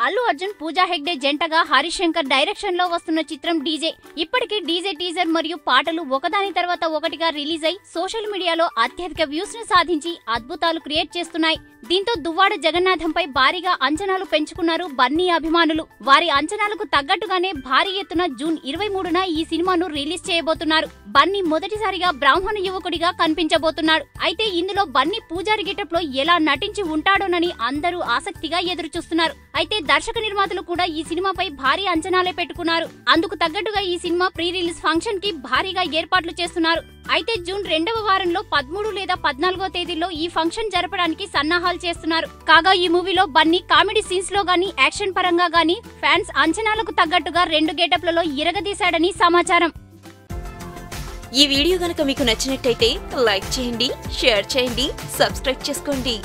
అల్లు అర్జున్, పూజా హెగ్డే జంటగా హరీష్ శంకర్ డైరెక్షన్ లో వస్తున్న చిత్రం డీజే. ఇప్పటికీ డీజే టీజర్ మరియు పాటలు ఒకదాని తర్వాత ఒకటిగా రిలీజ్ అయి సోషల్ మీడియాలో అత్యధిక వ్యూస్ ను సాధించి అద్భుతాలు క్రియేట్ చేస్తున్నాయి. దీంతో దువ్వాడ జగన్నాథంపై భారీగా అంచనాలు పెంచుకున్నారు బన్నీ అభిమానులు. వారి అంచనాలకు తగ్గట్టుగానే భారీ ఎత్తున జూన్ 23న ఈ సినిమాను రిలీజ్ చేయబోతున్నారు. బన్నీ మొదటిసారిగా బ్రాహ్మణ యువకుడిగా కనిపించబోతున్నాడు. అయితే ఇందులో బన్నీ పూజారి గెటప్ లో ఎలా నటించి ఉంటాడోనని అందరూ ఆసక్తిగా ఎదురుచూస్తున్నారు. అయితే దర్శక నిర్మాతలు కూడా ఈ సినిమాపై భారీ అంచనాలే పెట్టుకున్నారు. అందుకు తగ్గట్టుగా ఈ సినిమా ప్రీ రిలీజ్ ఫంక్షన్ కి భారీగా ఏర్పాట్లు చేస్తున్నారు. అయితే జూన్ 2వ వారంలో 13 లేదా 14వ తేదీల్లో ఈ ఫంక్షన్ జరపడానికి సన్నాహాలు చేస్తున్నారు. కాగా ఈ మూవీలో బన్నీ కామెడీ సీన్స్ లో గానీ, యాక్షన్ పరంగా గానీ ఫ్యాన్స్ అంచనాలకు తగ్గట్టుగా 2 గెటప్లలో ఇరగదీశాడని సమాచారం. ఈ వీడియో గనుక మీకు నచ్చినట్టయితే లైక్ చేయండి, షేర్ చేయండి, సబ్స్క్రైబ్ చేసుకోండి.